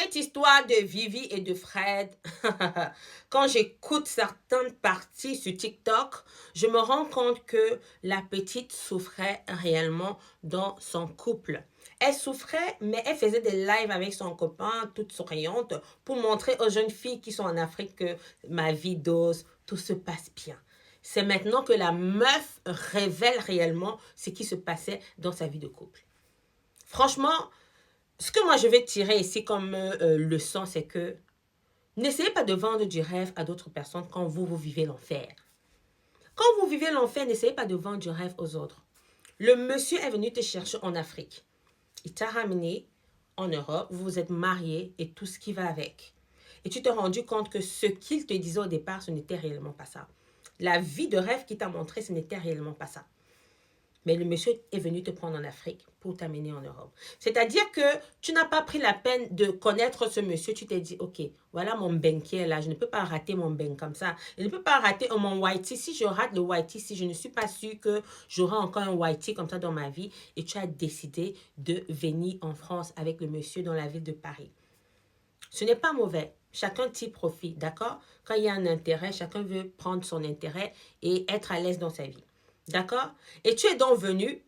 Cette histoire de Vivi et de Fred, quand j'écoute certaines parties sur TikTok, je me rends compte que la petite souffrait réellement dans son couple. Elle souffrait, mais elle faisait des lives avec son copain, toute souriante, pour montrer aux jeunes filles qui sont en Afrique que ma vie dose, tout se passe bien. C'est maintenant que la meuf révèle réellement ce qui se passait dans sa vie de couple. Franchement, ce que moi je vais tirer ici comme leçon, c'est que n'essayez pas de vendre du rêve à d'autres personnes quand vous vivez l'enfer. Quand vous vivez l'enfer, n'essayez pas de vendre du rêve aux autres. Le monsieur est venu te chercher en Afrique. Il t'a ramené en Europe, vous vous êtes mariés et tout ce qui va avec. Et tu t'es rendu compte que ce qu'il te disait au départ, ce n'était réellement pas ça. La vie de rêve qu'il t'a montré, ce n'était réellement pas ça. Mais le monsieur est venu te prendre en Afrique pour t'amener en Europe. C'est-à-dire que tu n'as pas pris la peine de connaître ce monsieur. Tu t'es dit, OK, voilà mon ben qui est là. Je ne peux pas rater mon ben comme ça. Je ne peux pas rater mon whitey. Si je rate le whitey, si je ne suis pas sûre que j'aurai encore un whitey comme ça dans ma vie. Et tu as décidé de venir en France avec le monsieur dans la ville de Paris. Ce n'est pas mauvais. Chacun tire profit, d'accord? Quand il y a un intérêt, chacun veut prendre son intérêt et être à l'aise dans sa vie. D'accord? Et tu es donc venu,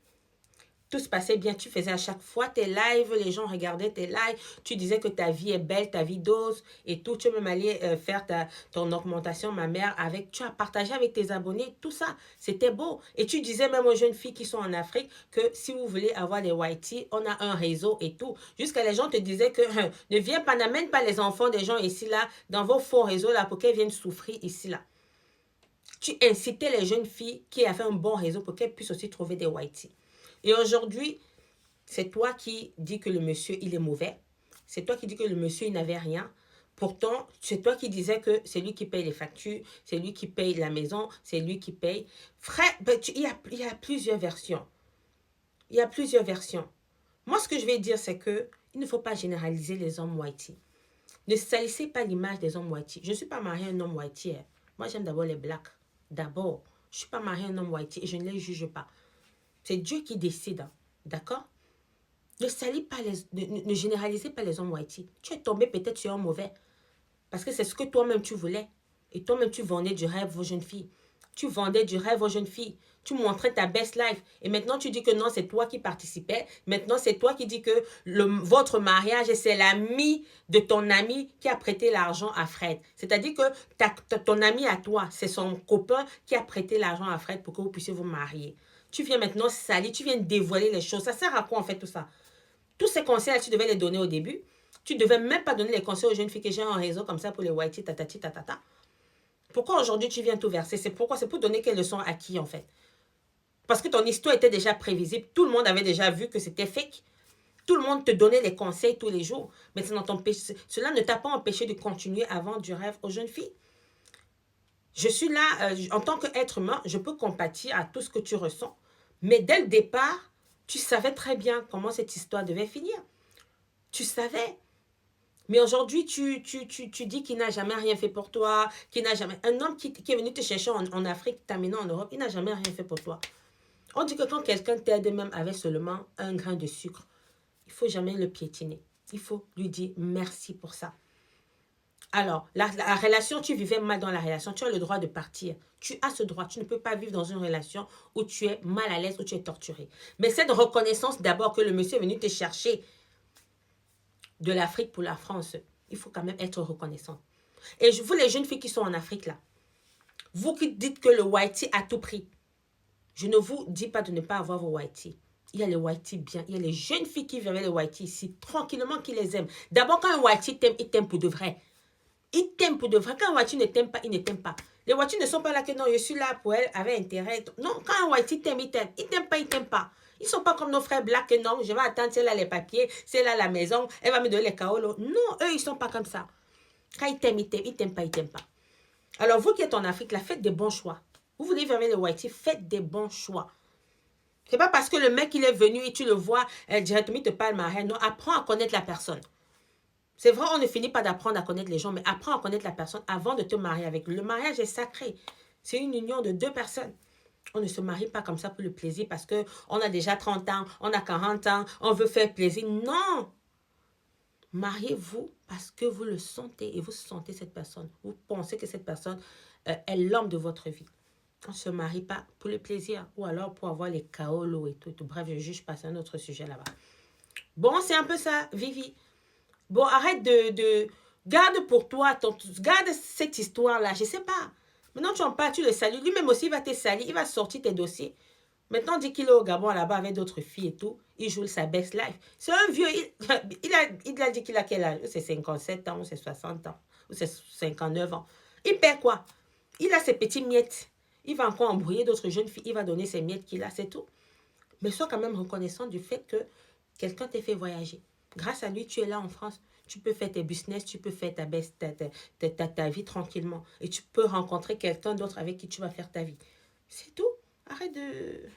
tout se passait bien, tu faisais à chaque fois tes lives, les gens regardaient tes lives, tu disais que ta vie est belle, ta vie dose et tout, tu es même allé faire ton augmentation, ma mère, avec, tu as partagé avec tes abonnés, tout ça, c'était beau. Et tu disais même aux jeunes filles qui sont en Afrique que si vous voulez avoir les whitey, on a un réseau et tout. Jusqu'à les gens te disaient que ne viens pas, n'amène pas les enfants des gens ici, là, dans vos faux réseaux, là, pour qu'elles viennent souffrir ici, là. Tu incitais les jeunes filles qui avaient un bon réseau pour qu'elles puissent aussi trouver des whitey. Et aujourd'hui, c'est toi qui dis que le monsieur, il est mauvais. C'est toi qui dis que le monsieur, il n'avait rien. Pourtant, c'est toi qui disais que c'est lui qui paye les factures, c'est lui qui paye la maison, c'est lui qui paye. Frère, il y a plusieurs versions. Il y a plusieurs versions. Moi, ce que je vais dire, c'est que il ne faut pas généraliser les hommes whitey. Ne salissez pas l'image des hommes whitey. Je ne suis pas mariée à un homme whitey. Moi, j'aime d'abord les blacks. D'abord, je ne suis pas mariée à un homme whitey et je ne les juge pas. C'est Dieu qui décide. Hein. D'accord? Ne salis pas ne généralisez pas les hommes whitey. Tu es tombé peut-être sur un mauvais. Parce que c'est ce que toi-même tu voulais. Et toi-même tu vendais du rêve aux jeunes filles. Tu vendais du rêve aux jeunes filles. Tu montrais ta best life. Et maintenant tu dis que non, c'est toi qui participais. Maintenant c'est toi qui dis que votre mariage, c'est l'ami de ton ami qui a prêté l'argent à Fred. C'est-à-dire que ton ami à toi, c'est son copain qui a prêté l'argent à Fred pour que vous puissiez vous marier. Tu viens maintenant salir, tu viens dévoiler les choses. Ça sert à quoi en fait tout ça? Tous ces conseils-là, tu devais les donner au début. Tu ne devais même pas donner les conseils aux jeunes filles que j'ai un réseau comme ça pour les whitey, tatati, tatata. Pourquoi aujourd'hui tu viens tout verser? C'est pourquoi? C'est pour donner quelles leçons à qui en fait? Parce que ton histoire était déjà prévisible. Tout le monde avait déjà vu que c'était fake. Tout le monde te donnait les conseils tous les jours. Mais cela ne t'a pas empêché de continuer à vendre du rêve aux jeunes filles. Je suis là, en tant qu'être humain, je peux compatir à tout ce que tu ressens. Mais dès le départ, tu savais très bien comment cette histoire devait finir. Tu savais. Mais aujourd'hui, tu dis qu'il n'a jamais rien fait pour toi, qu'il n'a jamais... Un homme qui est venu te chercher en Afrique, t'amener en Europe, il n'a jamais rien fait pour toi. On dit que quand quelqu'un t'aide même avec seulement un grain de sucre, il ne faut jamais le piétiner. Il faut lui dire merci pour ça. Alors, la relation, tu vivais mal dans la relation, tu as le droit de partir. Tu as ce droit. Tu ne peux pas vivre dans une relation où tu es mal à l'aise, où tu es torturé. Mais cette reconnaissance d'abord que le monsieur est venu te chercher de l'Afrique pour la France, il faut quand même être reconnaissant. Et vous, les jeunes filles qui sont en Afrique, là, vous qui dites que le whitey a tout pris, je ne vous dis pas de ne pas avoir vos whitey. Il y a les whitey bien. Il y a les jeunes filles qui vivent les whitey ici, tranquillement, qui les aiment. D'abord, quand un whitey t'aime, il t'aime pour de vrai. Il t'aime pour de vrai. Quand un whitey ne t'aime pas, il ne t'aime pas. Les whitey ne sont pas là que non, je suis là pour elle, avec intérêt. Non, quand un whitey t'aime, il t'aime. Il t'aime pas, il t'aime pas. Ils ne sont pas comme nos frères blacks, que non, je vais attendre, c'est là les papiers, c'est là la maison, elle va me donner les kaolos. Non, eux, ils ne sont pas comme ça. Quand ils t'aiment, ils t'aiment. Ils t'aiment pas, ils t'aiment pas. Alors, vous qui êtes en Afrique, là, faites des bons choix. Vous voulez vivre avec le whitey, faites des bons choix. C'est pas parce que le mec, il est venu et tu le vois directement, il te parle mariage. Non, apprends à connaître la personne. C'est vrai, on ne finit pas d'apprendre à connaître les gens, mais apprends à connaître la personne avant de te marier avec lui. Le mariage est sacré. C'est une union de deux personnes. On ne se marie pas comme ça pour le plaisir parce qu'on a déjà 30 ans, on a 40 ans, on veut faire plaisir. Non! Mariez-vous parce que vous le sentez et vous sentez cette personne. Vous pensez que cette personne est l'homme de votre vie. On ne se marie pas pour le plaisir ou alors pour avoir les kaolos et tout. Bref, je juge pas, c'est un autre sujet là-bas. Bon, c'est un peu ça, Vivi. Bon, arrête de garde pour toi, garde cette histoire-là, je sais pas. Maintenant, tu en parles, tu le salues. Lui-même aussi, il va te salir, il va sortir tes dossiers. Maintenant, on dit qu'il est au Gabon là-bas avec d'autres filles et tout. Il joue sa best life. C'est un vieux, il a dit qu'il a quel âge? C'est 57 ans, ou c'est 60 ans, ou c'est 59 ans. Il perd quoi? Il a ses petits miettes. Il va encore embrouiller d'autres jeunes filles. Il va donner ses miettes qu'il a, c'est tout. Mais sois quand même reconnaissant du fait que quelqu'un t'a fait voyager. Grâce à lui, tu es là en France. Tu peux faire tes business, tu peux faire ta vie tranquillement. Et tu peux rencontrer quelqu'un d'autre avec qui tu vas faire ta vie. C'est tout. Arrête de...